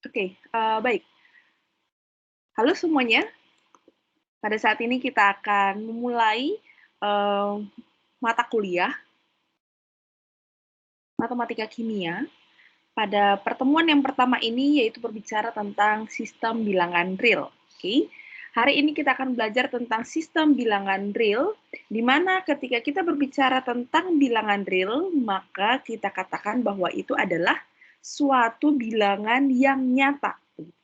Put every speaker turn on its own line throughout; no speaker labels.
Oke, baik. Halo semuanya, pada saat ini kita akan memulai, eee, mata kuliah Matematika Kimia. Pada pertemuan yang pertama ini yaitu berbicara tentang sistem bilangan real, oke. Hari ini kita akan belajar tentang sistem bilangan real, di mana ketika kita berbicara tentang bilangan real, maka kita katakan bahwa itu adalah suatu bilangan yang nyata,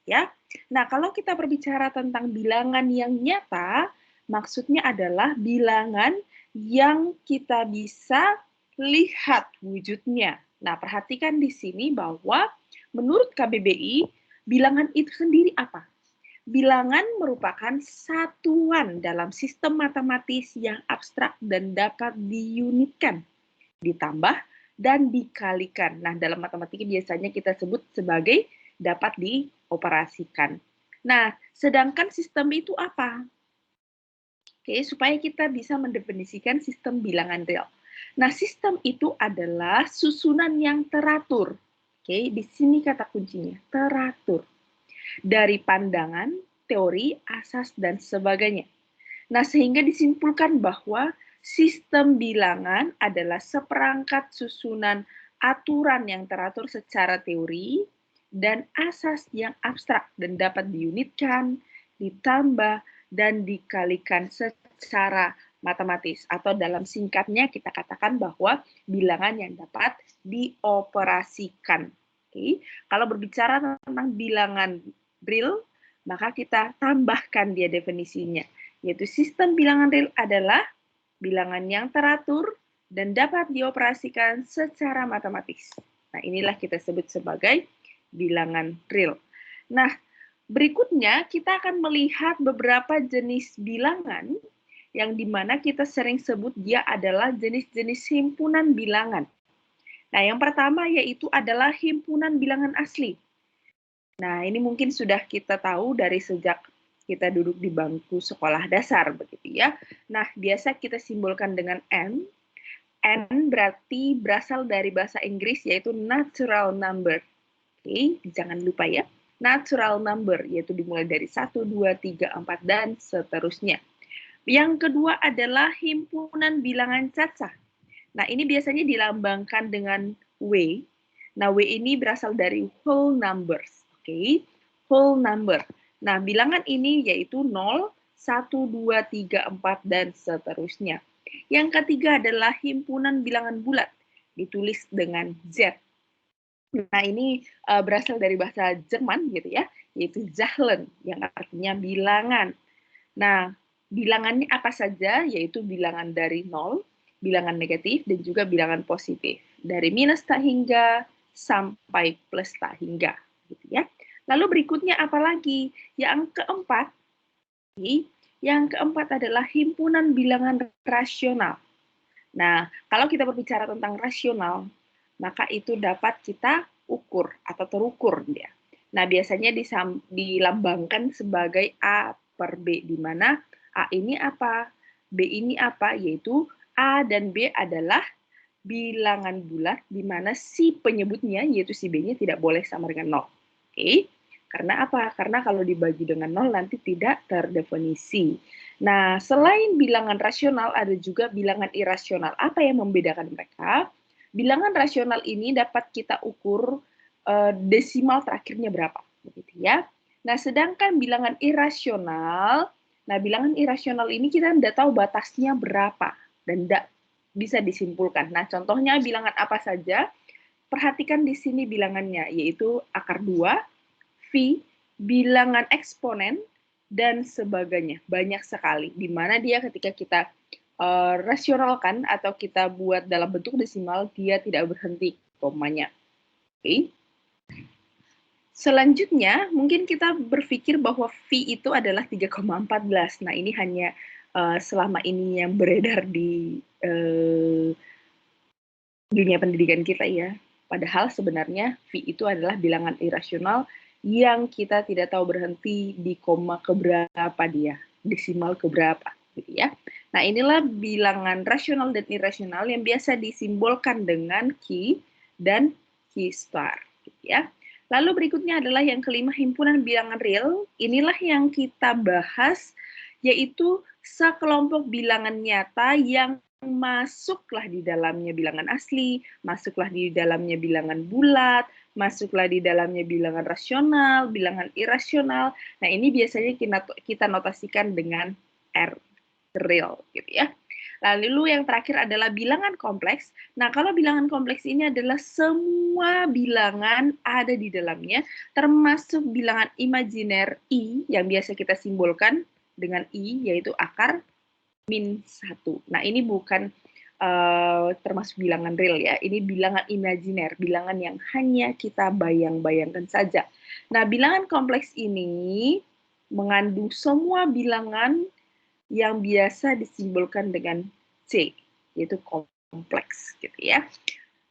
ya. Nah, kalau kita berbicara tentang bilangan yang nyata, maksudnya adalah bilangan yang kita bisa lihat wujudnya. Nah, perhatikan di sini bahwa menurut KBBI, bilangan itu sendiri apa? Bilangan merupakan satuan dalam sistem matematis yang abstrak dan dapat diunitkan, ditambah, dan dikalikan. Nah, dalam matematika biasanya kita sebut sebagai dapat dioperasikan. Nah, sedangkan sistem itu apa? Oke, supaya kita bisa mendefinisikan sistem bilangan real. Nah, sistem itu adalah susunan yang teratur. Oke, di sini kata kuncinya, teratur. Dari pandangan, teori, asas, dan sebagainya. Nah, sehingga disimpulkan bahwa sistem bilangan adalah seperangkat susunan aturan yang teratur secara teori dan asas yang abstrak dan dapat diunitkan, ditambah, dan dikalikan secara matematis, atau dalam singkatnya kita katakan bahwa bilangan yang dapat dioperasikan. Oke. Kalau berbicara tentang bilangan real, maka kita tambahkan dia definisinya, yaitu sistem bilangan real adalah bilangan yang teratur dan dapat dioperasikan secara matematis. Nah, inilah kita sebut sebagai bilangan real. Nah, berikutnya kita akan melihat beberapa jenis bilangan yang dimana kita sering sebut dia adalah jenis-jenis himpunan bilangan. Nah, yang pertama yaitu adalah himpunan bilangan asli. Nah, ini mungkin sudah kita tahu dari sejak kita duduk di bangku sekolah dasar, begitu ya. Nah, biasa kita simbolkan dengan N. N berarti berasal dari bahasa Inggris, yaitu natural number. Oke, jangan lupa ya. Natural number, yaitu dimulai dari 1, 2, 3, 4, dan seterusnya. Yang kedua adalah himpunan bilangan cacah. Nah, ini biasanya dilambangkan dengan W. Nah, W ini berasal dari whole numbers. Oke, whole number. Nah, bilangan ini yaitu 0, 1, 2, 3, 4, dan seterusnya. Yang ketiga adalah himpunan bilangan bulat, ditulis dengan Z. Nah, ini berasal dari bahasa Jerman gitu ya, yaitu Zahlen, yang artinya bilangan. Nah, bilangannya apa saja? Yaitu bilangan dari 0, bilangan negatif, dan juga bilangan positif. Dari minus tak hingga sampai plus tak hingga. Gitu ya. Lalu berikutnya apa lagi? Yang keempat adalah himpunan bilangan rasional. Nah, kalau kita berbicara tentang rasional, maka itu dapat kita ukur atau terukur dia. Nah, biasanya dilambangkan sebagai A per B, di mana A ini apa, B ini apa, yaitu A dan B adalah bilangan bulat, di mana si penyebutnya, yaitu si B-nya tidak boleh sama dengan 0. Oke? Karena apa? Karena kalau dibagi dengan 0 nanti tidak terdefinisi. Nah, selain bilangan rasional, ada juga bilangan irasional. Apa yang membedakan mereka? Bilangan rasional ini dapat kita ukur desimal terakhirnya berapa, begitu ya. Nah, sedangkan bilangan irasional, ini kita tidak tahu batasnya berapa dan tidak bisa disimpulkan. Nah, contohnya bilangan apa saja? Perhatikan di sini bilangannya, yaitu akar 2, V, bilangan eksponen, dan sebagainya. Banyak sekali, di mana dia ketika kita rasionalkan atau kita buat dalam bentuk desimal, dia tidak berhenti komanya. Oke. Selanjutnya, mungkin kita berpikir bahwa V itu adalah 3,14. Nah, ini hanya selama ini yang beredar di dunia pendidikan kita ya. Padahal sebenarnya V itu adalah bilangan irasional yang kita tidak tahu berhenti di koma keberapa dia, desimal keberapa, gitu ya. Nah, inilah bilangan rasional dan irasional yang biasa disimbolkan dengan Q dan Q star, gitu ya. Lalu berikutnya adalah yang kelima, himpunan bilangan real. Inilah yang kita bahas, yaitu sekelompok bilangan nyata yang masuklah di dalamnya bilangan asli, masuklah di dalamnya bilangan bulat, masuklah di dalamnya bilangan rasional, bilangan irasional. Nah, ini biasanya kita notasikan dengan R, real, gitu ya. Lalu yang terakhir adalah bilangan kompleks. Nah, kalau bilangan kompleks ini adalah semua bilangan ada di dalamnya, termasuk bilangan imajiner I, yang biasa kita simbolkan dengan I, yaitu akar min 1. Nah, ini bukan termasuk bilangan real ya, ini bilangan imajiner, bilangan yang hanya kita bayang-bayangkan saja. Nah, bilangan kompleks ini mengandung semua bilangan yang biasa disimbolkan dengan C, yaitu kompleks, gitu ya.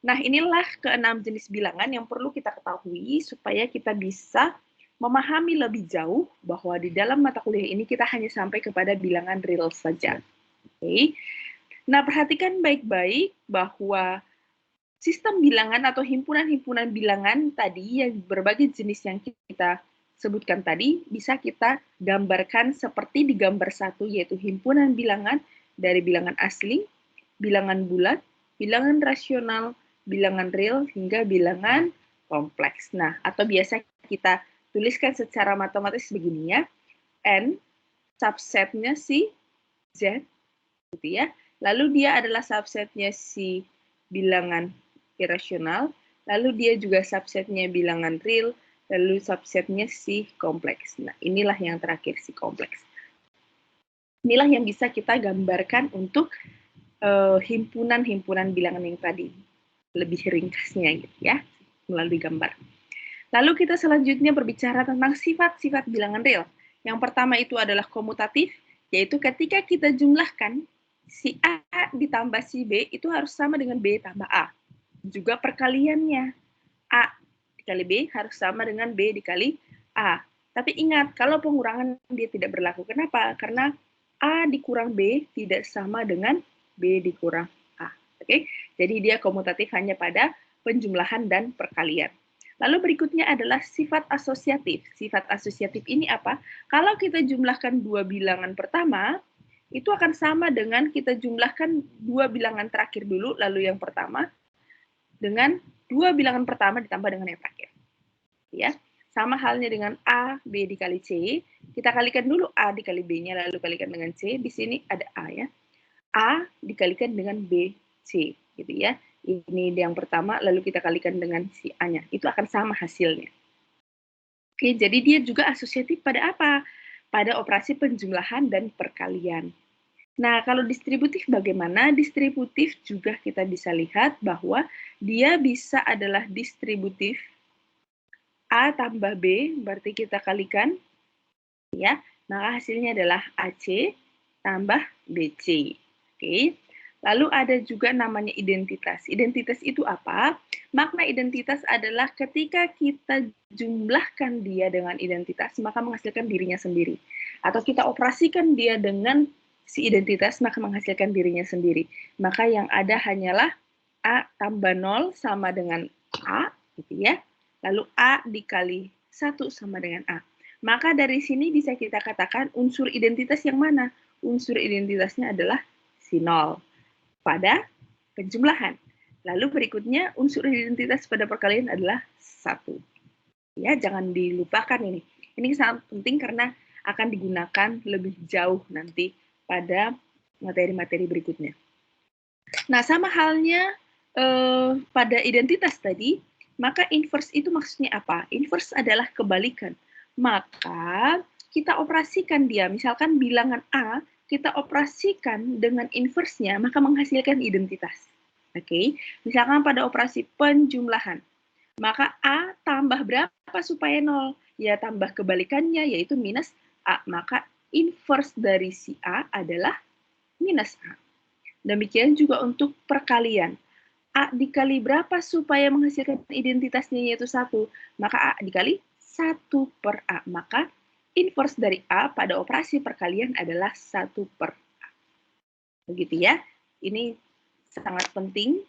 Nah, inilah keenam jenis bilangan yang perlu kita ketahui supaya kita bisa memahami lebih jauh bahwa di dalam mata kuliah ini kita hanya sampai kepada bilangan real saja. Oke. Nah, perhatikan baik-baik bahwa sistem bilangan atau himpunan-himpunan bilangan tadi yang berbagai jenis yang kita sebutkan tadi bisa kita gambarkan seperti di gambar 1, yaitu himpunan bilangan dari bilangan asli, bilangan bulat, bilangan rasional, bilangan real, hingga bilangan kompleks. Nah, atau biasa kita tuliskan secara matematis begini ya, N subsetnya si Z, gitu ya. Lalu dia adalah subsetnya si bilangan irasional, lalu dia juga subsetnya bilangan real, lalu subsetnya si kompleks. Nah, inilah yang terakhir, si kompleks. Inilah yang bisa kita gambarkan untuk himpunan-himpunan bilangan yang tadi. Lebih ringkasnya gitu ya, melalui gambar. Lalu kita selanjutnya berbicara tentang sifat-sifat bilangan real. Yang pertama itu adalah komutatif, yaitu ketika kita jumlahkan, si A ditambah si B itu harus sama dengan B tambah A. Juga perkaliannya, A dikali B harus sama dengan B dikali A. Tapi ingat, kalau pengurangan dia tidak berlaku. Kenapa? Karena A dikurang B tidak sama dengan B dikurang A. Oke? Jadi dia komutatif hanya pada penjumlahan dan perkalian. Lalu berikutnya adalah sifat asosiatif. Sifat asosiatif ini apa? Kalau kita jumlahkan dua bilangan pertama, itu akan sama dengan kita jumlahkan dua bilangan terakhir dulu, lalu yang pertama, dengan dua bilangan pertama ditambah dengan yang terakhir. Ya, sama halnya dengan A, B dikali C. Kita kalikan dulu A dikali B-nya, lalu kalikan dengan C. Di sini ada A ya. A dikalikan dengan B, C. Gitu ya. Ini yang pertama, lalu kita kalikan dengan si A-nya. Itu akan sama hasilnya. Oke, jadi dia juga asosiatif pada apa? Pada operasi penjumlahan dan perkalian. Nah, kalau distributif bagaimana? Distributif juga kita bisa lihat bahwa dia bisa adalah distributif A tambah B, berarti kita kalikan, ya. Maka hasilnya adalah AC tambah BC. Oke. Lalu ada juga namanya identitas. Identitas itu apa? Makna identitas adalah ketika kita jumlahkan dia dengan identitas, maka menghasilkan dirinya sendiri. Atau kita operasikan dia dengan si identitas, maka menghasilkan dirinya sendiri. Maka yang ada hanyalah A tambah 0 sama dengan A, gitu ya. Lalu A dikali 1 sama dengan A. Maka dari sini bisa kita katakan unsur identitas yang mana? Unsur identitasnya adalah si 0 pada penjumlahan. Lalu berikutnya unsur identitas pada perkalian adalah 1. Ya, jangan dilupakan ini. Ini sangat penting karena akan digunakan lebih jauh nanti pada materi-materi berikutnya. Nah, sama halnya pada identitas tadi, maka inverse itu maksudnya apa? Inverse adalah kebalikan. Maka kita operasikan dia, misalkan bilangan A, kita operasikan dengan inverse-nya, maka menghasilkan identitas. Oke, misalkan pada operasi penjumlahan, maka A tambah berapa supaya 0? Ya tambah kebalikannya, yaitu minus A. Maka inverse dari si A adalah minus A. Demikian juga untuk perkalian. A dikali berapa supaya menghasilkan identitasnya yaitu 1? Maka A dikali 1 per A. Maka inverse dari A pada operasi perkalian adalah 1 per A. Begitu ya. Ini sangat penting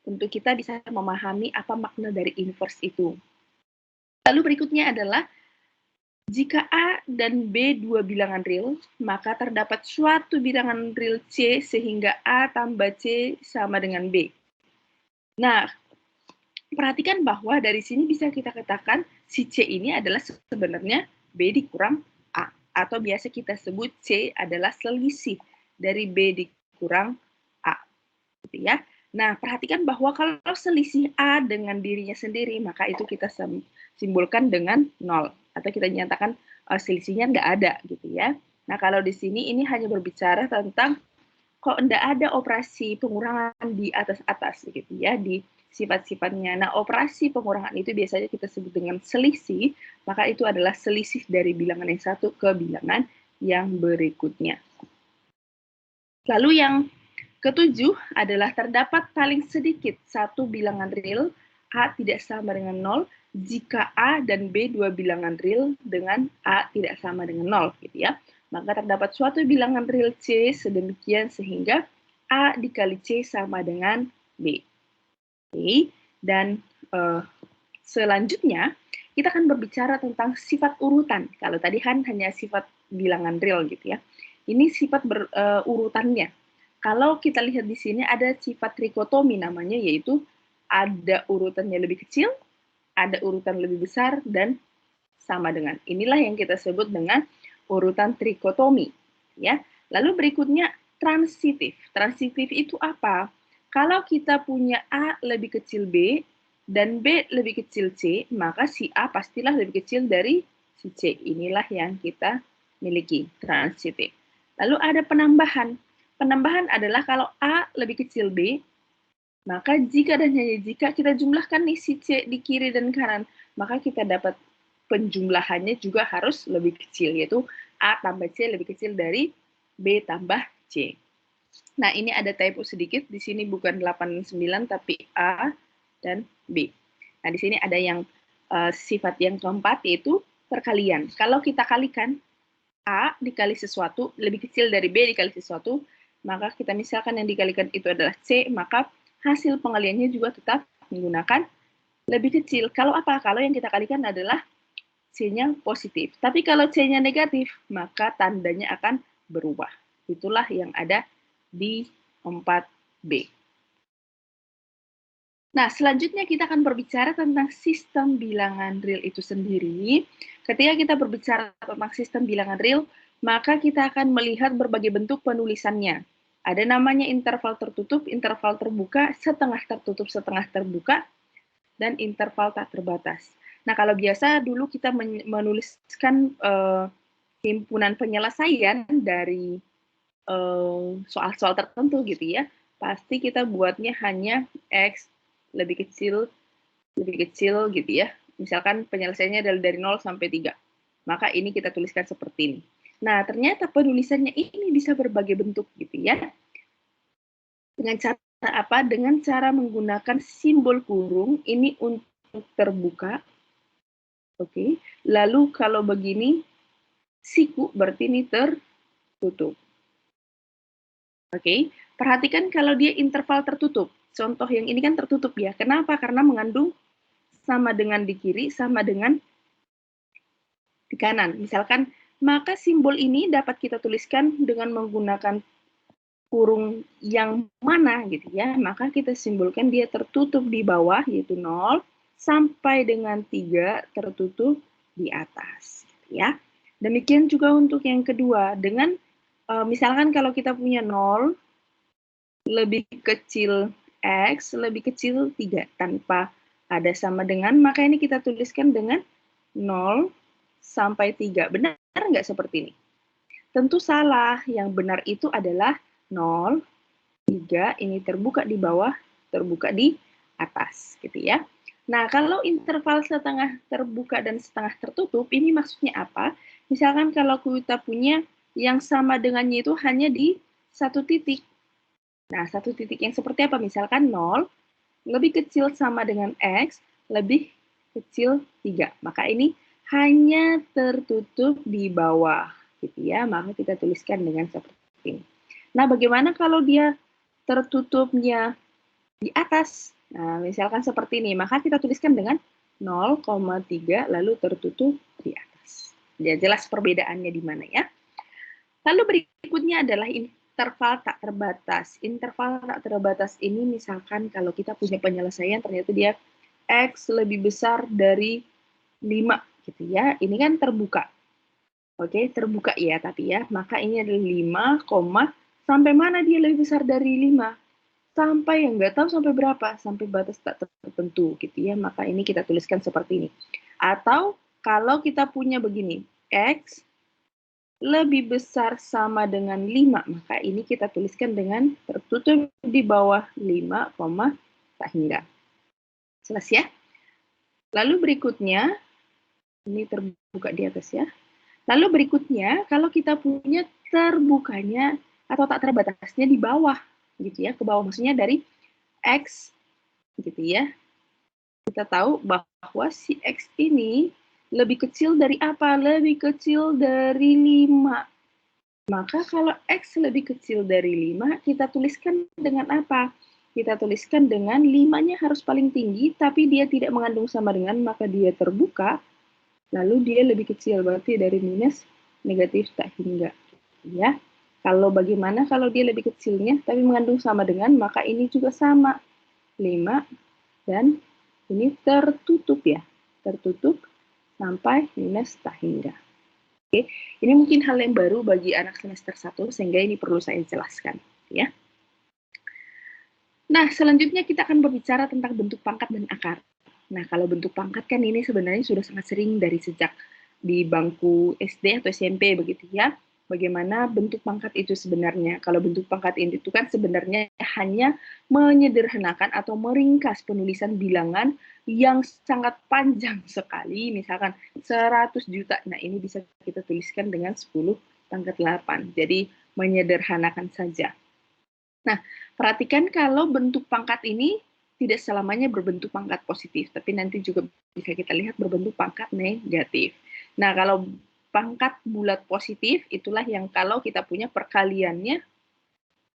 untuk kita bisa memahami apa makna dari inverse itu. Lalu berikutnya adalah jika A dan B dua bilangan real, maka terdapat suatu bilangan real C sehingga A tambah C sama dengan B. Nah, perhatikan bahwa dari sini bisa kita katakan si C ini adalah sebenarnya B dikurang A. Atau biasa kita sebut C adalah selisih dari B dikurang A. Gitu ya. Nah, perhatikan bahwa kalau selisih A dengan dirinya sendiri, maka itu kita simbolkan dengan 0. Atau kita nyatakan selisihnya nggak ada, gitu ya. Nah, kalau di sini ini hanya berbicara tentang kok nggak ada operasi pengurangan di atas-atas, gitu ya, di sifat-sifatnya. Nah, operasi pengurangan itu biasanya kita sebut dengan selisih, maka itu adalah selisih dari bilangan yang satu ke bilangan yang berikutnya. Lalu yang ketujuh adalah terdapat paling sedikit satu bilangan real A tidak sama dengan 0 jika A dan B dua bilangan real dengan A tidak sama dengan 0, gitu ya. Maka terdapat suatu bilangan real C sedemikian sehingga A dikali C sama dengan B. Oke. Dan selanjutnya kita akan berbicara tentang sifat urutan. Kalau tadi kan hanya sifat bilangan real gitu ya. Ini sifat urutannya. Kalau kita lihat di sini ada sifat trikotomi namanya, yaitu ada urutannya lebih kecil, ada urutan lebih besar, dan sama dengan. Inilah yang kita sebut dengan urutan trikotomi. Ya. Lalu berikutnya transitif. Transitif itu apa? Kalau kita punya A lebih kecil B dan B lebih kecil C, maka si A pastilah lebih kecil dari si C. Inilah yang kita miliki, transitif. Lalu ada penambahan. Penambahan adalah kalau A lebih kecil B, maka jika dan hanya jika kita jumlahkan nih si C di kiri dan kanan, maka kita dapat penjumlahannya juga harus lebih kecil, yaitu A tambah C lebih kecil dari B tambah C. Nah, ini ada typo sedikit, di sini bukan 89 tapi A dan B. Nah, di sini ada yang sifat yang keempat, yaitu perkalian. Kalau kita kalikan A dikali sesuatu lebih kecil dari B dikali sesuatu, maka kita misalkan yang dikalikan itu adalah C, maka hasil pengaliannya juga tetap menggunakan lebih kecil. Kalau apa? Kalau yang kita kalikan adalah C-nya positif. Tapi kalau C-nya negatif, maka tandanya akan berubah. Itulah yang ada di 4B. Nah, selanjutnya kita akan berbicara tentang sistem bilangan real itu sendiri. Ketika kita berbicara tentang sistem bilangan real, maka kita akan melihat berbagai bentuk penulisannya. Ada namanya interval tertutup, interval terbuka, setengah tertutup, setengah terbuka, dan interval tak terbatas. Nah, kalau biasa dulu kita menuliskan himpunan penyelesaian dari soal-soal tertentu gitu ya, pasti kita buatnya hanya X lebih kecil gitu ya. Misalkan penyelesaiannya dari 0 sampai 3. Maka ini kita tuliskan seperti ini. Nah, ternyata penulisannya ini bisa berbagai bentuk gitu ya. Dengan cara apa? Dengan cara menggunakan simbol kurung, ini untuk terbuka. Oke. Lalu kalau begini, siku berarti ini tertutup. Oke. Perhatikan kalau dia interval tertutup. Contoh yang ini kan tertutup ya. Kenapa? Karena mengandung sama dengan di kiri, sama dengan di kanan. Misalkan, maka simbol ini dapat kita tuliskan dengan menggunakan kurung yang mana gitu ya. Maka kita simbolkan dia tertutup di bawah, yaitu 0, sampai dengan 3 tertutup di atas. Gitu ya. Demikian juga untuk yang kedua. Dengan, misalkan kalau kita punya 0, lebih kecil X, lebih kecil 3, tanpa ada sama dengan, maka ini kita tuliskan dengan 0 sampai 3. Benar nggak seperti ini? Tentu salah. Yang benar itu adalah 0, 3, ini terbuka di bawah, terbuka di atas. Gitu ya. Nah, kalau interval setengah terbuka dan setengah tertutup, ini maksudnya apa? Misalkan kalau kita punya yang sama dengannya itu hanya di satu titik. Nah, satu titik yang seperti apa? Misalkan 0, lebih kecil sama dengan X, lebih kecil 3. Maka ini hanya tertutup di bawah, gitu ya. Maka kita tuliskan dengan seperti ini. Nah, bagaimana kalau dia tertutupnya di atas? Nah, misalkan seperti ini, maka kita tuliskan dengan 0,3 lalu tertutup di atas. Ya, jelas perbedaannya di mana ya. Lalu berikutnya adalah interval tak terbatas. Interval tak terbatas ini misalkan kalau kita punya penyelesaian ternyata dia X lebih besar dari 5 gitu ya. Ini kan terbuka. Oke, terbuka ya tapi ya. Maka ini adalah 5, sampai mana dia lebih besar dari 5? Sampai yang nggak tahu sampai berapa, sampai batas tak tertentu gitu ya. Maka ini kita tuliskan seperti ini. Atau kalau kita punya begini, X lebih besar sama dengan 5, maka ini kita tuliskan dengan tertutup di bawah 5, tak hingga. Jelas ya? Lalu berikutnya, ini terbuka di atas ya. Lalu berikutnya, kalau kita punya terbukanya atau tak terbatasnya di bawah, gitu ya, ke bawah maksudnya dari X, gitu ya. Kita tahu bahwa si X ini lebih kecil dari apa? Lebih kecil dari 5. Maka kalau X lebih kecil dari 5, kita tuliskan dengan apa? Kita tuliskan dengan 5-nya harus paling tinggi, tapi dia tidak mengandung sama dengan, maka dia terbuka, lalu dia lebih kecil, berarti dari minus negatif tak hingga. Ya. Kalau bagaimana kalau dia lebih kecilnya, tapi mengandung sama dengan, maka ini juga sama. 5, dan ini tertutup ya. Tertutup sampai minus tak hingga. Oke, ini mungkin hal yang baru bagi anak semester 1, sehingga ini perlu saya jelaskan. Ya. Nah, selanjutnya kita akan berbicara tentang bentuk pangkat dan akar. Nah, kalau bentuk pangkat kan ini sebenarnya sudah sangat sering dari sejak di bangku SD atau SMP begitu ya. Bagaimana bentuk pangkat itu sebenarnya? Kalau bentuk pangkat itu kan sebenarnya hanya menyederhanakan atau meringkas penulisan bilangan yang sangat panjang sekali, misalkan 100 juta. Nah, ini bisa kita tuliskan dengan 10 pangkat 8. Jadi, menyederhanakan saja. Nah, perhatikan kalau bentuk pangkat ini tidak selamanya berbentuk pangkat positif, tapi nanti juga bisa kita lihat berbentuk pangkat negatif. Nah, kalau pangkat bulat positif, itulah yang kalau kita punya perkaliannya,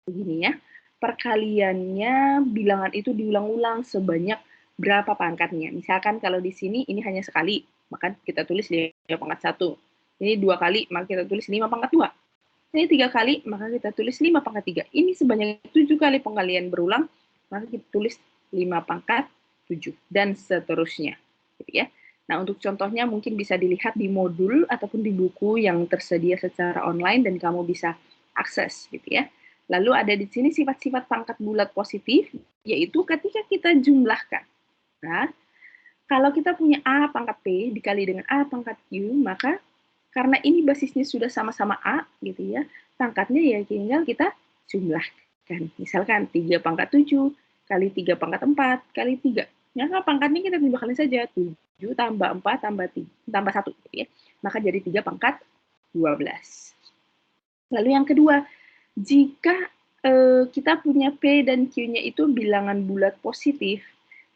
begini ya, perkaliannya bilangan itu diulang-ulang sebanyak berapa pangkatnya. Misalkan kalau di sini ini hanya sekali, maka kita tulis 5 pangkat 1. Ini 2 kali, maka kita tulis 5 pangkat 2. Ini 3 kali, maka kita tulis 5 pangkat 3. Ini sebanyak 7 kali pengalian berulang, maka kita tulis 5 pangkat 7, dan seterusnya. Gitu ya. Nah, untuk contohnya mungkin bisa dilihat di modul ataupun di buku yang tersedia secara online dan kamu bisa akses. Gitu ya. Lalu ada di sini sifat-sifat pangkat bulat positif, yaitu ketika kita jumlahkan. Nah, kalau kita punya A pangkat P dikali dengan A pangkat Q, maka karena ini basisnya sudah sama-sama A, gitu ya, pangkatnya ya tinggal kita jumlahkan. Misalkan 3 pangkat 7 kali 3 pangkat 4 kali 3. Maka pangkatnya kita jumlahkan saja 7 tambah 4 tambah 3, tambah 1, gitu ya. Maka jadi 3 pangkat 12. Lalu yang kedua, jika kita punya P dan Q-nya itu bilangan bulat positif,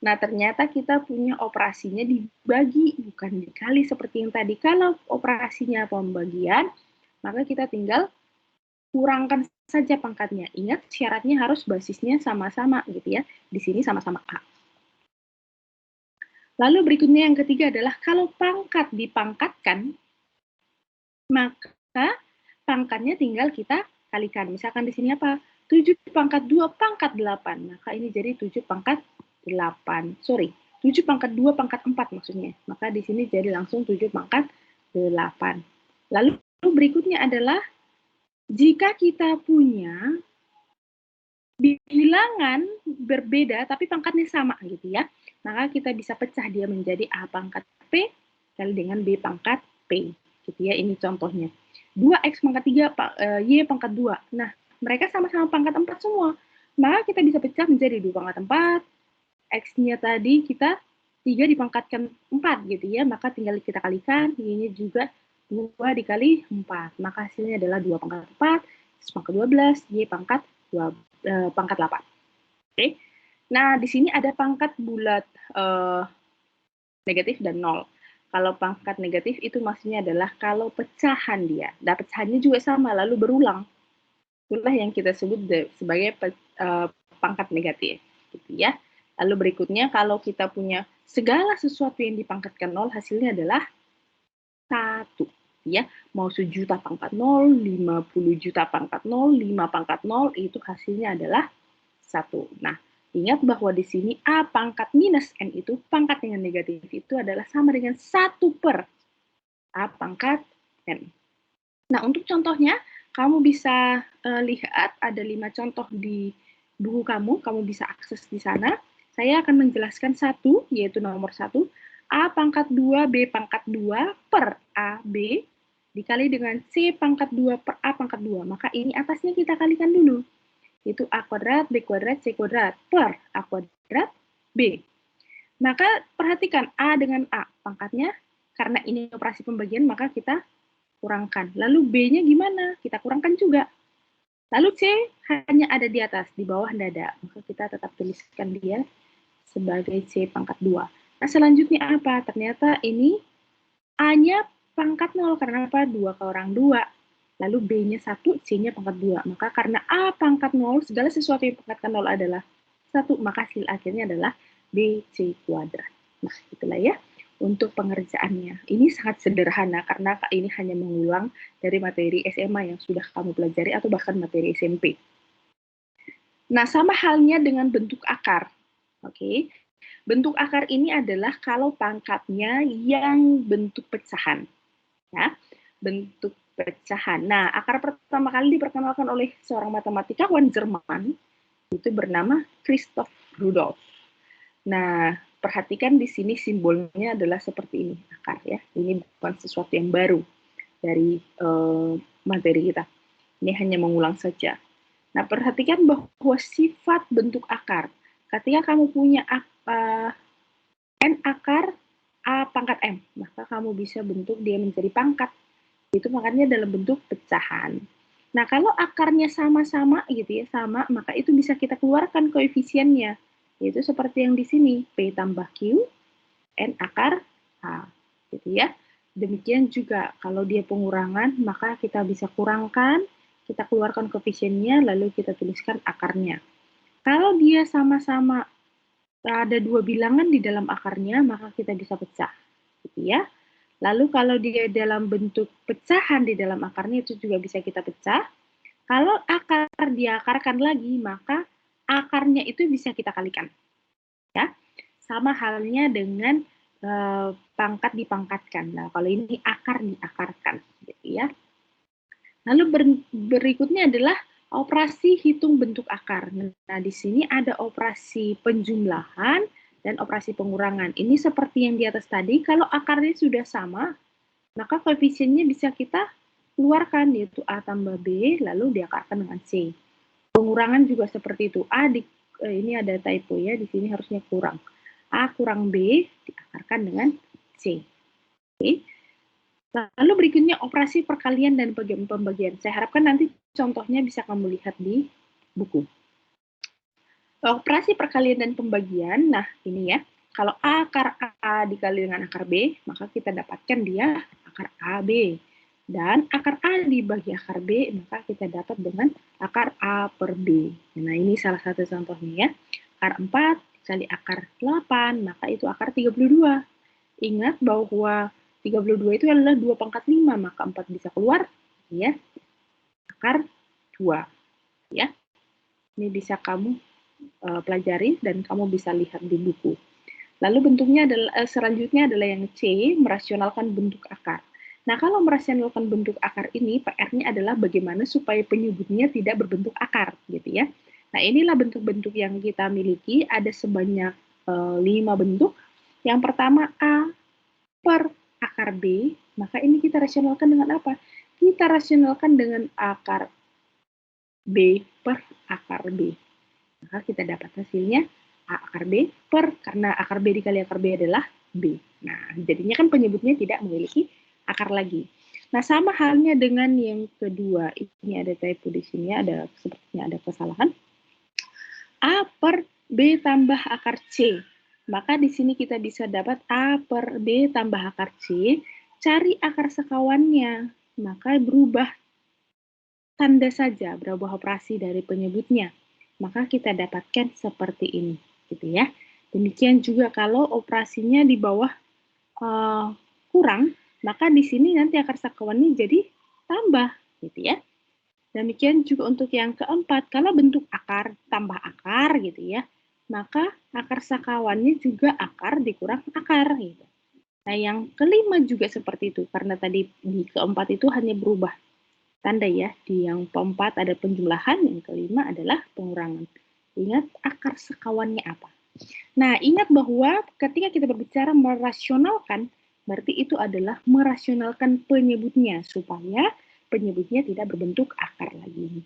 nah ternyata kita punya operasinya dibagi, bukan dikali seperti yang tadi. Kalau operasinya pembagian, maka kita tinggal kurangkan saja pangkatnya. Ingat, syaratnya harus basisnya sama-sama gitu ya. Di sini sama-sama A. Lalu berikutnya yang ketiga adalah kalau pangkat dipangkatkan, maka pangkatnya tinggal kita kalikan. Misalkan di sini apa? 7 pangkat 2 pangkat 8. Maka ini jadi 7 pangkat 8. Sorry, 7 pangkat 2 pangkat 4 maksudnya. Maka di sini jadi langsung 7 pangkat 8. Lalu berikutnya adalah jika kita punya bilangan berbeda tapi pangkatnya sama gitu ya, maka kita bisa pecah dia menjadi A pangkat P kali dengan B pangkat P gitu ya. Ini contohnya 2x pangkat 3 Y pangkat 2. Nah, mereka sama-sama pangkat 4 semua, maka kita bisa pecah menjadi 2 pangkat 4, X-nya tadi kita 3 dipangkatkan 4 gitu ya, maka tinggal kita kalikan, Y-nya juga 2 dikali 4, maka hasilnya adalah 2 pangkat 4, X pangkat 12, Y pangkat 8. Oke. Nah, di sini ada pangkat bulat negatif dan 0. Kalau pangkat negatif itu maksudnya adalah kalau pecahan dia. Nah, pecahannya juga sama, lalu berulang. Itulah yang kita sebut sebagai pangkat negatif. Gitu ya. Lalu berikutnya, kalau kita punya segala sesuatu yang dipangkatkan 0, hasilnya adalah 1. Ya, mau 1.000.000 pangkat 0, 50.000.000 pangkat 0, 5 pangkat 0, itu hasilnya adalah 1. Nah, ingat bahwa di sini A pangkat minus N itu, pangkat dengan negatif itu adalah sama dengan 1 per A pangkat N. Nah, untuk contohnya, kamu bisa lihat ada 5 contoh di buku kamu bisa akses di sana. Saya akan menjelaskan satu, yaitu nomor 1, A pangkat 2, B pangkat 2 per AB dikali dengan C pangkat 2 per A pangkat 2. Maka ini atasnya kita kalikan dulu. Itu A kuadrat, B kuadrat, C kuadrat per A kuadrat, B. Maka perhatikan A dengan A pangkatnya, karena ini operasi pembagian, maka kita kurangkan. Lalu B-nya gimana? Kita kurangkan juga. Lalu C hanya ada di atas, di bawah tidak ada. Maka kita tetap tuliskan dia sebagai C pangkat 2. Nah, selanjutnya apa? Ternyata ini A-nya pangkat 0. Karena apa? 2 kurang 2. Lalu B-nya 1, C-nya pangkat 2. Maka karena A pangkat 0, segala sesuatu yang pangkatkan 0 adalah 1. Maka hasil akhirnya adalah BC kuadrat. Nah, itulah ya untuk pengerjaannya. Ini sangat sederhana karena ini hanya mengulang dari materi SMA yang sudah kamu pelajari atau bahkan materi SMP. Nah, sama halnya dengan bentuk akar. Oke. Bentuk akar ini adalah kalau pangkatnya yang bentuk pecahan. Ya, bentuk pecahan. Nah, akar pertama kali diperkenalkan oleh seorang matematikawan Jerman itu bernama Christoph Rudolph. Nah, perhatikan di sini simbolnya adalah seperti ini, akar ya. Ini bukan sesuatu yang baru dari materi kita. Ini hanya mengulang saja. Nah, perhatikan bahwa sifat bentuk akar. Ketika kamu punya N akar A pangkat M, maka kamu bisa bentuk dia menjadi pangkat. Itu makanya dalam bentuk pecahan. Nah, kalau akarnya sama-sama gitu ya, sama, maka itu bisa kita keluarkan koefisiennya. Yaitu seperti yang di sini, P tambah Q, N akar H. Gitu ya. Demikian juga kalau dia pengurangan, maka kita bisa kurangkan, kita keluarkan koefisiennya, lalu kita tuliskan akarnya. Kalau dia sama-sama ada 2 bilangan di dalam akarnya, maka kita bisa pecah. Gitu ya. Lalu kalau dia dalam bentuk pecahan di dalam akarnya itu juga bisa kita pecah. Kalau akar diakarkan lagi, maka akarnya itu bisa kita kalikan. Ya, sama halnya dengan pangkat dipangkatkan. Nah, kalau ini akar diakarkan, gitu ya. Lalu berikutnya adalah operasi hitung bentuk akar. Nah, di sini ada operasi penjumlahan dan operasi pengurangan. Ini seperti yang di atas tadi, kalau akarnya sudah sama, maka koefisiennya bisa kita keluarkan, yaitu A tambah B, lalu diakarkan dengan C. Pengurangan juga seperti itu. Ini ada typo ya, di sini harusnya kurang. A kurang B diakarkan dengan C. Oke. Lalu berikutnya operasi perkalian dan pembagian. Saya harapkan nanti contohnya bisa kamu lihat di buku. Operasi perkalian dan pembagian, nah ini ya, kalau A akar A dikali dengan akar B, maka kita dapatkan dia akar AB. Dan akar A dibagi akar B, maka kita dapat dengan akar A per B. Nah, ini salah satu contohnya ya. Akar 4 dikali akar 8, maka itu akar 32. Ingat bahwa 32 itu adalah 2 pangkat 5, maka 4 bisa keluar, ya. Akar 2, ya. Ini bisa kamu pelajari dan kamu bisa lihat di buku. Lalu bentuknya adalah selanjutnya adalah yang C, merasionalkan bentuk akar. Nah, kalau merasionalkan bentuk akar ini, PR-nya adalah bagaimana supaya penyebutnya tidak berbentuk akar, gitu ya. Nah, inilah bentuk-bentuk yang kita miliki, ada sebanyak 5 bentuk. Yang pertama A per akar B, maka ini kita rasionalkan dengan apa? Kita rasionalkan dengan akar B per akar B. Maka kita dapat hasilnya A akar B per, karena akar B dikali akar B adalah B. Nah, jadinya kan penyebutnya tidak memiliki akar lagi. Nah, sama halnya dengan yang kedua. Ini ada typo di sini, ada sepertinya ada kesalahan. A per B tambah akar C. Maka di sini kita bisa dapat A per B tambah akar C. Cari akar sekawannya. Maka berubah tanda saja, berubah operasi dari penyebutnya. Maka kita dapatkan seperti ini, gitu ya. Demikian juga kalau operasinya di bawah kurang, maka di sini nanti akar sakawannya jadi tambah, gitu ya. Demikian juga untuk yang keempat, kalau bentuk akar tambah akar gitu ya, maka akar sakawannya juga akar dikurang akar gitu. Nah, yang kelima juga seperti itu, karena tadi di keempat itu hanya berubah tanda ya. Di yang keempat ada penjumlahan, yang kelima adalah pengurangan. Ingat akar sekawannya apa. Nah, ingat bahwa ketika kita berbicara merasionalkan, berarti itu adalah merasionalkan penyebutnya, supaya penyebutnya tidak berbentuk akar lagi.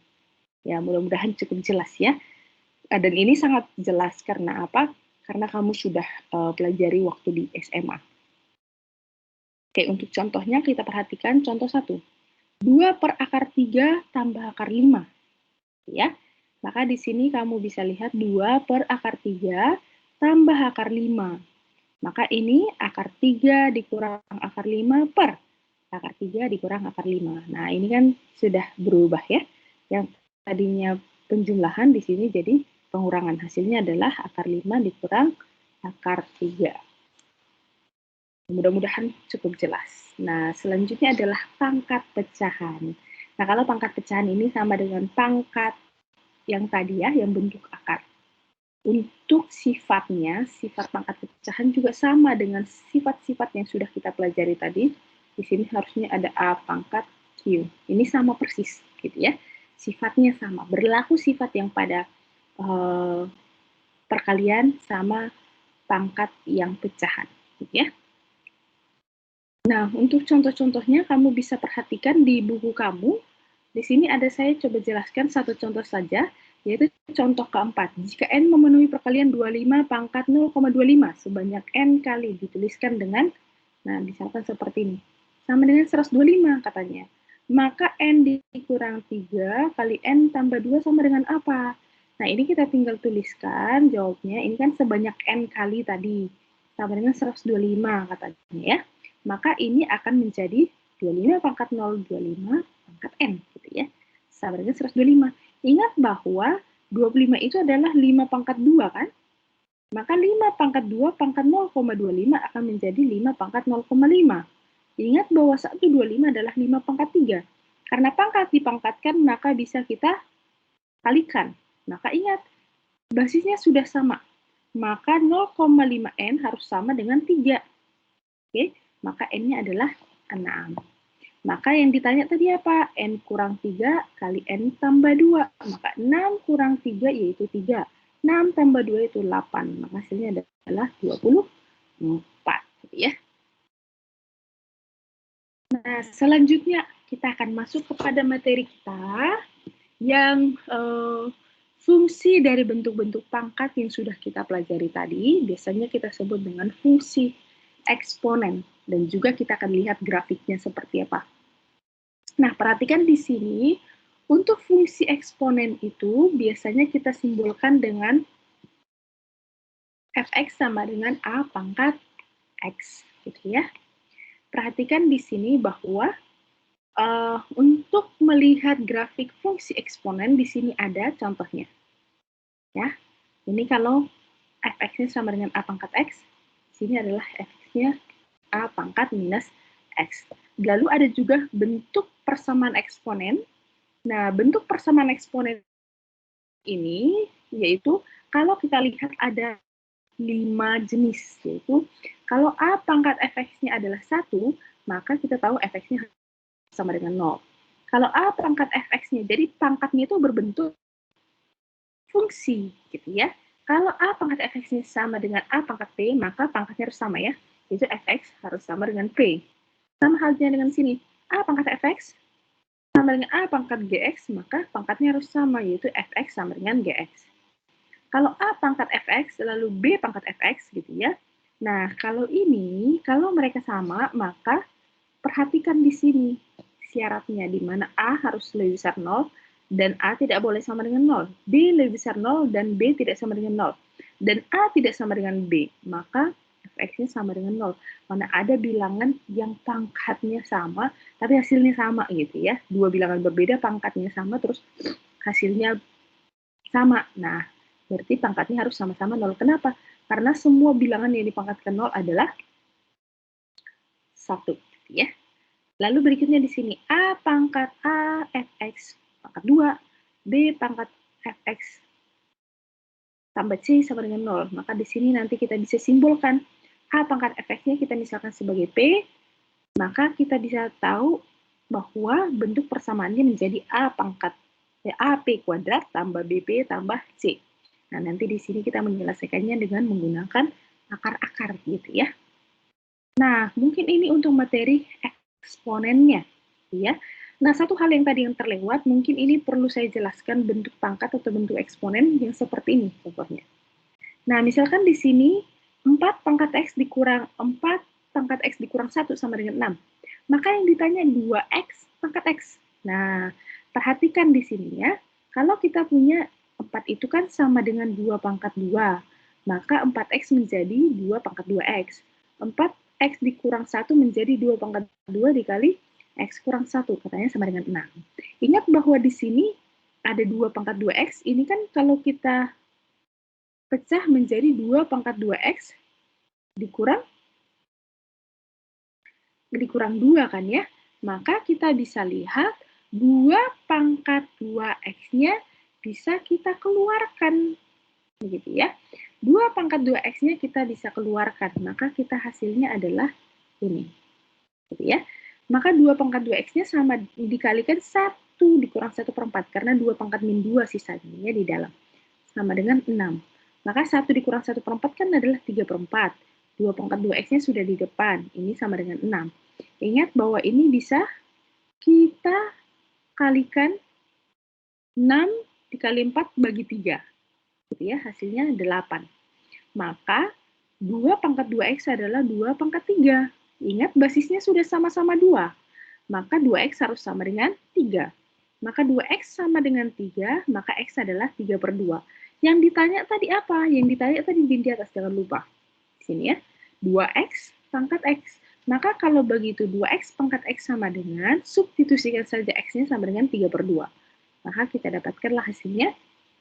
Ya, mudah-mudahan cukup jelas ya. Dan ini sangat jelas karena apa? Karena kamu sudah pelajari waktu di SMA. Oke, untuk contohnya kita perhatikan contoh 1. 2 per akar 3 tambah akar 5. Ya, maka di sini kamu bisa lihat 2 per akar 3 tambah akar 5. Maka ini akar 3 dikurang akar 5 per akar 3 dikurang akar 5. Nah, ini kan sudah berubah ya. Yang tadinya penjumlahan di sini jadi pengurangan. Hasilnya adalah akar 5 dikurang akar 3. Mudah-mudahan cukup jelas. Nah, selanjutnya adalah pangkat pecahan. Nah, kalau pangkat pecahan ini sama dengan pangkat yang tadi ya, yang bentuk akar. Untuk sifatnya, sifat pangkat pecahan juga sama dengan sifat-sifat yang sudah kita pelajari tadi. Di sini harusnya ada A pangkat Q. Ini sama persis, gitu ya. Sifatnya sama. Berlaku sifat yang pada perkalian sama pangkat yang pecahan, gitu ya. Nah, untuk contoh-contohnya kamu bisa perhatikan di buku kamu. Di sini ada saya coba jelaskan satu contoh saja, yaitu contoh keempat. Jika N memenuhi perkalian 25 pangkat 0,25 sebanyak N kali dituliskan dengan, nah misalkan seperti ini, sama dengan 125 katanya. Maka N dikurang 3 kali N tambah 2 sama dengan apa? Nah, ini kita tinggal tuliskan jawabnya. Ini kan sebanyak N kali tadi, sama dengan 125 katanya ya. Maka ini akan menjadi 25 pangkat 025 pangkat N, gitu ya. Sama dengan 125. Ingat bahwa 25 itu adalah 5 pangkat 2, kan? Maka 5 pangkat 2 pangkat 0,25 akan menjadi 5 pangkat 0,5. Ingat bahwa 125 adalah 5 pangkat 3. Karena pangkat dipangkatkan, maka bisa kita kalikan. Maka ingat, basisnya sudah sama. Maka 0,5 N harus sama dengan 3. Oke, maka N-nya adalah 6. Maka yang ditanya tadi apa? N kurang 3 kali N tambah 2. Maka 6 kurang 3 yaitu 3. 6 tambah 2 itu 8. Maka hasilnya adalah 24. Gitu ya. Nah, selanjutnya kita akan masuk kepada materi kita yang fungsi dari bentuk-bentuk pangkat yang sudah kita pelajari tadi. Biasanya kita sebut dengan fungsi eksponen. Dan juga kita akan lihat grafiknya seperti apa. Nah, perhatikan di sini, untuk fungsi eksponen itu biasanya kita simbolkan dengan fx sama dengan a pangkat x, gitu ya. Perhatikan di sini bahwa untuk melihat grafik fungsi eksponen di sini ada contohnya. Ya, ini kalau fx-nya sama dengan a pangkat x, sini adalah fx-nya a pangkat minus x. Lalu ada juga bentuk persamaan eksponen. Nah, bentuk persamaan eksponen ini yaitu kalau kita lihat ada 5 jenis, yaitu kalau a pangkat fx-nya adalah 1, maka kita tahu fx-nya sama dengan 0. Kalau a pangkat fx-nya, jadi pangkatnya itu berbentuk fungsi, gitu ya. Kalau a pangkat fx-nya sama dengan a pangkat p, maka pangkatnya harus sama ya, yaitu fx harus sama dengan p. Sama halnya dengan sini, a pangkat fx sama dengan a pangkat gx, maka pangkatnya harus sama, yaitu fx sama dengan gx. Kalau a pangkat fx, lalu b pangkat fx, gitu ya. Nah, kalau ini, kalau mereka sama, maka perhatikan di sini syaratnya, di mana a harus lebih besar 0, dan a tidak boleh sama dengan 0. B lebih besar 0, dan b tidak sama dengan 0. Dan a tidak sama dengan b, maka fx-nya sama dengan 0. Mana ada bilangan yang pangkatnya sama, tapi hasilnya sama gitu ya. Dua bilangan berbeda, pangkatnya sama, terus hasilnya sama. Nah, berarti pangkatnya harus sama-sama 0. Kenapa? Karena semua bilangan yang dipangkatkan 0 adalah 1, gitu ya. Lalu berikutnya di sini A pangkat A fx pangkat 2, B pangkat fx tambah C sama dengan 0. Maka di sini nanti kita bisa simbolkan A pangkat fx-nya kita misalkan sebagai P, maka kita bisa tahu bahwa bentuk persamaannya menjadi A pangkat AP kuadrat tambah BP tambah C. Nah, nanti di sini kita menyelesaikannya dengan menggunakan akar-akar gitu ya. Nah, mungkin ini untuk materi eksponennya, ya. Nah, satu hal yang tadi yang terlewat, mungkin ini perlu saya jelaskan bentuk pangkat atau bentuk eksponen yang seperti ini contohnya. Nah, misalkan di sini 4 pangkat X dikurang 4 pangkat X dikurang 1 sama dengan 6. Maka yang ditanya 2X pangkat X. Nah, perhatikan di sini ya, kalau kita punya 4 itu kan sama dengan 2 pangkat 2, maka 4X menjadi 2 pangkat 2X. 4X dikurang 1 menjadi 2 pangkat 2 dikali X kurang 1, katanya sama dengan 6. Ingat bahwa di sini ada 2 pangkat 2X, ini kan kalau kita pecah menjadi 2 pangkat 2X dikurang 2 kan ya. Maka kita bisa lihat 2 pangkat 2X-nya bisa kita keluarkan. Begitu ya. 2 pangkat 2X-nya kita bisa keluarkan. Maka kita hasilnya adalah ini. Gitu ya. Maka 2 pangkat 2X-nya sama dikalikan 1 dikurang 1 per 4. Karena 2 pangkat min 2 sisanya di dalam. Sama dengan 6. Maka 1 dikurang 1 per 4 kan adalah 3 per 4. 2 pangkat 2X-nya sudah di depan. Ini sama dengan 6. Ingat bahwa ini bisa kita kalikan 6 dikali 4 bagi 3. Gitu ya, hasilnya 8. Maka 2 pangkat 2X adalah 2 pangkat 3. Ingat basisnya sudah sama-sama 2. Maka 2X harus sama dengan 3. Maka 2X sama dengan 3, maka X adalah 3 per 2. Yang ditanya tadi apa? Yang ditanya tadi di atas, jangan lupa. Di sini ya, 2X pangkat X. Maka kalau begitu 2X pangkat X sama dengan, substitusikan saja X-nya sama dengan 3 per 2. Maka kita dapatkanlah hasilnya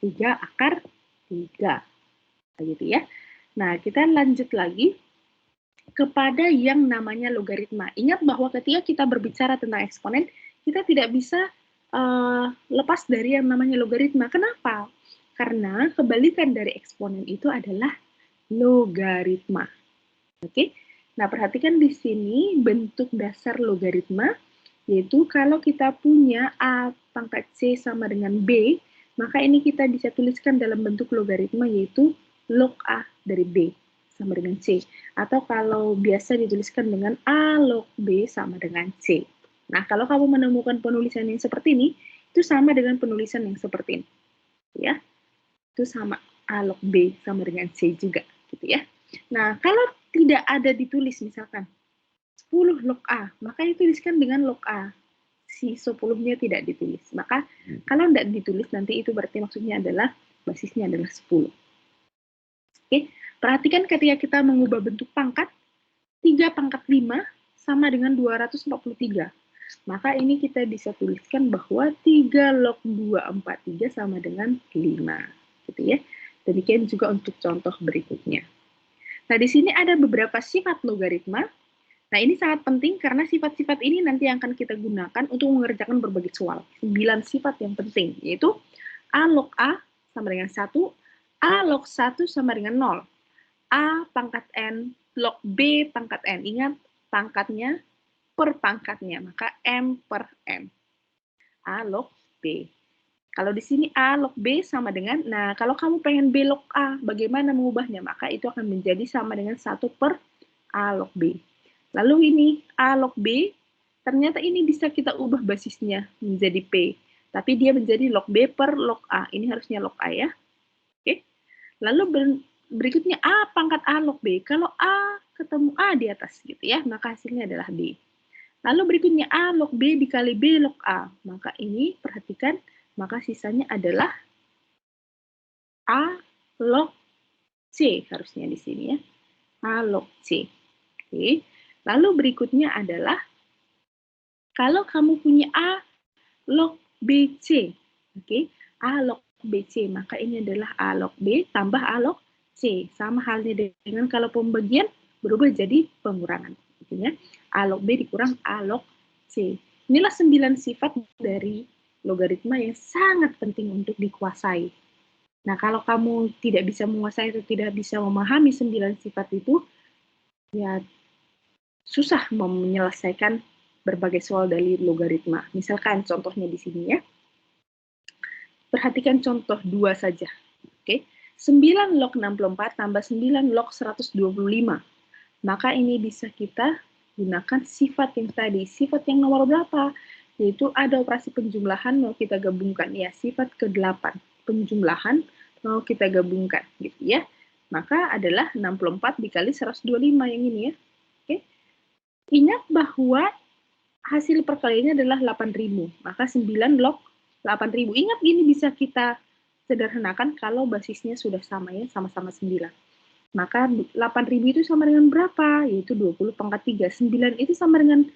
3 akar 3. Begitu ya. Nah, kita lanjut lagi kepada yang namanya logaritma. Ingat bahwa ketika kita berbicara tentang eksponen, kita tidak bisa lepas dari yang namanya logaritma. Kenapa? Karena kebalikan dari eksponen itu adalah logaritma. Oke. Nah, perhatikan di sini bentuk dasar logaritma, yaitu kalau kita punya A pangkat C sama dengan B, maka ini kita bisa tuliskan dalam bentuk logaritma, yaitu log A dari B sama dengan C. Atau kalau biasa dituliskan dengan A log B sama dengan C. Nah, kalau kamu menemukan penulisan yang seperti ini, itu sama dengan penulisan yang seperti ini. Ya, itu sama A log B sama dengan C juga. Gitu ya. Nah, kalau tidak ada ditulis misalkan 10 log A, maka dituliskan dengan log A. Si 10-nya tidak ditulis. Maka kalau tidak ditulis nanti itu berarti maksudnya adalah basisnya adalah 10. Oke, perhatikan ketika kita mengubah bentuk pangkat, 3 pangkat 5 sama dengan 243. Maka ini kita bisa tuliskan bahwa 3 log 243 sama dengan 5. Gitu ya. Demikian juga untuk contoh berikutnya. Nah, di sini ada beberapa sifat logaritma. Nah, ini sangat penting karena sifat-sifat ini nanti akan kita gunakan untuk mengerjakan berbagai soal. 9 sifat yang penting, yaitu A log A sama dengan 1, A log 1 sama dengan 0, A pangkat N log B pangkat N. Ingat, pangkatnya per pangkatnya, maka M per N. A log B. Kalau di sini A log B sama dengan, nah kalau kamu pengen B log A, bagaimana mengubahnya? Maka itu akan menjadi sama dengan 1 per A log B. Lalu ini A log B, ternyata ini bisa kita ubah basisnya menjadi P. Tapi dia menjadi log B per log A. Ini harusnya log A ya. Oke. Lalu berikutnya A pangkat A log B. Kalau A ketemu A di atas gitu ya, maka hasilnya adalah B. Lalu berikutnya A log B dikali B log A. Maka ini perhatikan, maka sisanya adalah A log C harusnya di sini ya. A log C. Oke. Lalu berikutnya adalah kalau kamu punya A log BC. Oke. A log BC, maka ini adalah A log B tambah A log C. Sama halnya dengan kalau pembagian berubah jadi pengurangan. Artinya A log B dikurang A log C. Inilah 9 sifat dari logaritma yang sangat penting untuk dikuasai. Nah, kalau kamu tidak bisa menguasai atau tidak bisa memahami 9 sifat itu, ya susah menyelesaikan berbagai soal dari logaritma. Misalkan contohnya di sini ya. Perhatikan contoh 2 saja. Oke. 9 log 64 tambah 9 log 125. Maka ini bisa kita gunakan sifat yang tadi. Sifat yang nomor berapa? Yaitu ada operasi penjumlahan mau kita gabungkan. Ya, sifat ke-8. Penjumlahan mau kita gabungkan. Gitu ya. Maka adalah 64 dikali 125 yang ini ya. Oke. Ingat bahwa hasil perkaliannya adalah 8.000. Maka 9 log 8.000. Ingat ini bisa kita sederhanakan kalau basisnya sudah sama ya, sama-sama 9. Maka 8.000 itu sama dengan berapa? Yaitu 20 pangkat 3. 9 itu sama dengan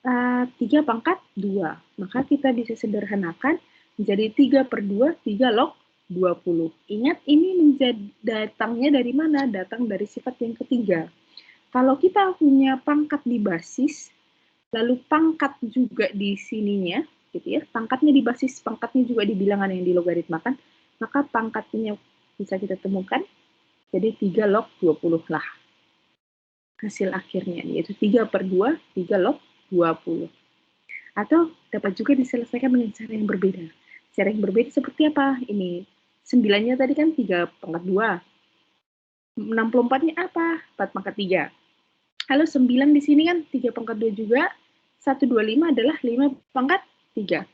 3 pangkat 2. Maka kita bisa sederhanakan menjadi 3/2, 3 log 20. Ingat ini datangnya dari mana? Datang dari sifat yang ketiga. Kalau kita punya pangkat di basis, lalu pangkat juga di sininya, gitu ya, pangkatnya di basis, pangkatnya juga di bilangan yang dilogaritmakan, maka pangkatnya bisa kita temukan, jadi 3 log 20 lah hasil akhirnya, yaitu 3/2, 3 log 20. Atau dapat juga diselesaikan dengan cara yang berbeda. Cara yang berbeda seperti apa? Ini 9-nya tadi kan 3 pangkat 2. 64-nya apa? 4 pangkat 3. Lalu 9 di sini kan 3 pangkat 2 juga. 125 adalah 5 pangkat 3.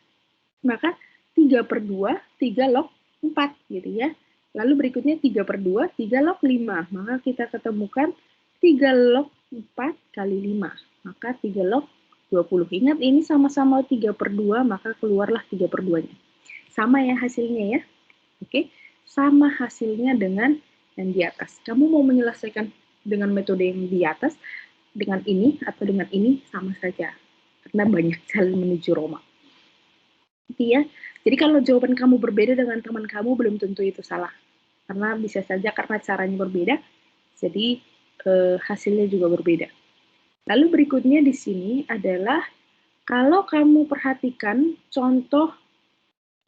Maka 3/2, 3 log 4 gitu ya. Lalu berikutnya 3/2, 3 log 5. Maka kita ketemukan 3 log 4 kali 5. Maka 3 log 20. Ingat ini sama-sama 3/2, maka keluarlah 3/2-nya. Sama ya hasilnya ya. Oke, sama hasilnya dengan yang di atas. Kamu mau menyelesaikan dengan metode yang di atas, dengan ini atau dengan ini sama saja. Karena banyak jalan menuju Roma. Gitu ya. Jadi kalau jawaban kamu berbeda dengan teman kamu, belum tentu itu salah. Karena bisa saja karena caranya berbeda, jadi hasilnya juga berbeda. Lalu berikutnya di sini adalah, kalau kamu perhatikan contoh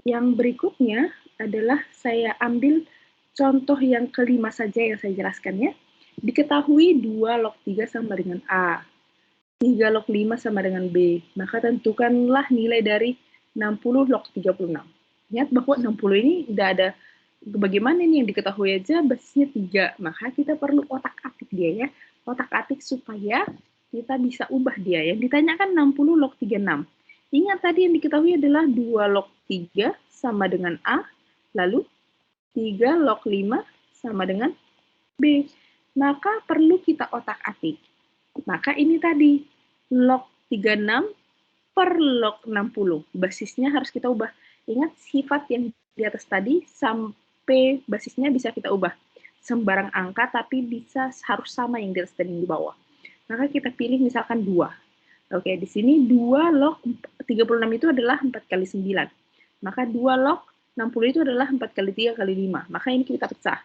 yang berikutnya adalah saya ambil contoh yang kelima saja yang saya jelaskan ya. Diketahui 2 log 3 sama dengan A. 3 log 5 sama dengan B. Maka tentukanlah nilai dari 60 log 36. Ingat bahwa 60 ini udah ada bagaimana ini yang diketahui aja basisnya 3. Maka kita perlu otak-atik dia ya. Otak-atik supaya kita bisa ubah dia. Yang ditanyakan 60 log 36. Ingat tadi yang diketahui adalah 2 log 3 sama dengan A. Lalu 3 log 5 sama dengan B. Maka perlu kita otak-atik. Maka ini tadi, log 36 per log 60. Basisnya harus kita ubah. Ingat sifat yang di atas tadi, sampai basisnya bisa kita ubah. Sembarang angka, tapi harus sama yang di atas dan yang di bawah. Maka kita pilih misalkan 2. Oke, di sini 2 log 36 itu adalah 4 kali 9. Maka 2 log 60 itu adalah 4 kali 3 kali 5. Maka ini kita pecah.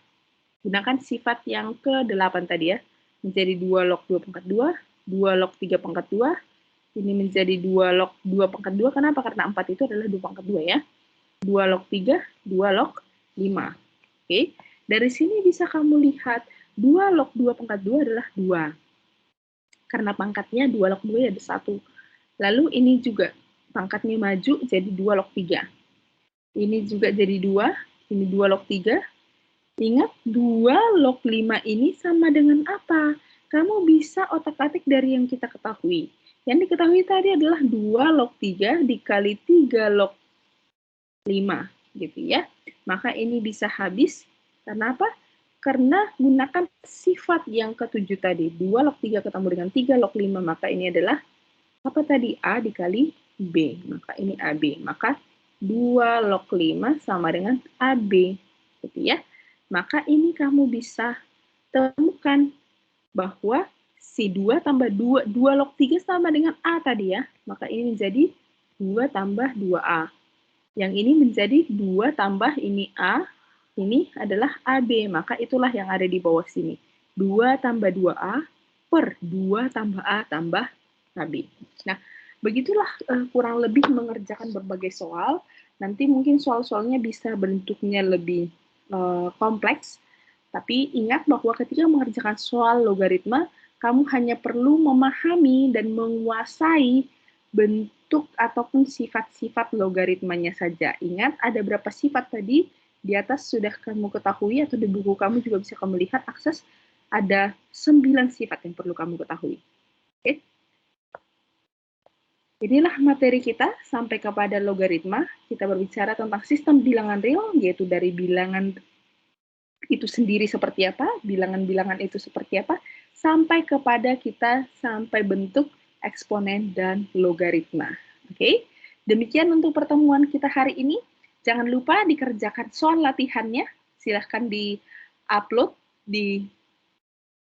Gunakan sifat yang ke-8 tadi ya. Menjadi 2 log 2 pangkat 2, 2 log 3 pangkat 2, ini menjadi 2 log 2 pangkat 2, kenapa? Karena 4 itu adalah 2 pangkat 2 ya. 2 log 3, 2 log 5. Oke, dari sini bisa kamu lihat 2 log 2 pangkat 2 adalah 2. Karena pangkatnya 2 log 2 ada 1. Lalu ini juga pangkatnya maju jadi 2 log 3. Ini juga jadi 2, ini 2 log 3. Ingat, 2 log 5 ini sama dengan apa? Kamu bisa otak-atik dari yang kita ketahui. Yang diketahui tadi adalah 2 log 3 dikali 3 log 5, gitu ya. Maka ini bisa habis, karena apa? Karena gunakan sifat yang ke-7 tadi. 2 log 3 ketemu dengan 3 log 5, maka ini adalah, apa tadi? A dikali B. Maka ini AB. Maka 2 log 5 sama dengan AB, gitu ya. Maka ini kamu bisa temukan bahwa si 2 tambah 2 log 3 sama dengan A tadi ya. Maka ini menjadi 2 tambah 2A. Yang ini menjadi 2 tambah ini A, ini adalah AB, maka itulah yang ada di bawah sini. 2 tambah 2A per 2 tambah A tambah AB. Nah, begitulah kurang lebih mengerjakan berbagai soal. Nanti mungkin soal-soalnya bisa bentuknya lebih kompleks, tapi ingat bahwa ketika mengerjakan soal logaritma, kamu hanya perlu memahami dan menguasai bentuk ataupun sifat-sifat logaritmanya saja. Ingat, ada berapa sifat tadi? Di atas sudah kamu ketahui, atau di buku kamu juga bisa kamu lihat akses, ada 9 sifat yang perlu kamu ketahui. Oke? Inilah materi kita sampai kepada logaritma. Kita berbicara tentang sistem bilangan real, yaitu dari bilangan itu sendiri seperti apa, bilangan-bilangan itu seperti apa, sampai kepada kita sampai bentuk eksponen dan logaritma. Oke, demikian untuk pertemuan kita hari ini. Jangan lupa dikerjakan soal latihannya, silahkan di-upload,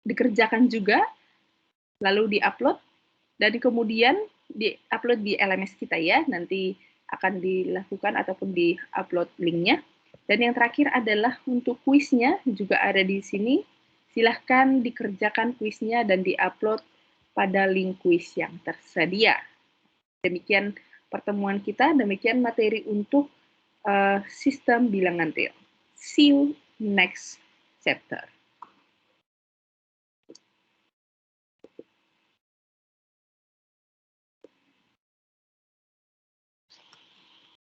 dikerjakan juga, lalu di-upload, dan kemudian di-upload di LMS kita ya, nanti akan dilakukan ataupun di-upload linknya. Dan yang terakhir adalah untuk kuisnya, juga ada di sini. Silahkan dikerjakan kuisnya dan di-upload pada link kuis yang tersedia. Demikian pertemuan kita, demikian materi untuk sistem bilangan real. See you next chapter.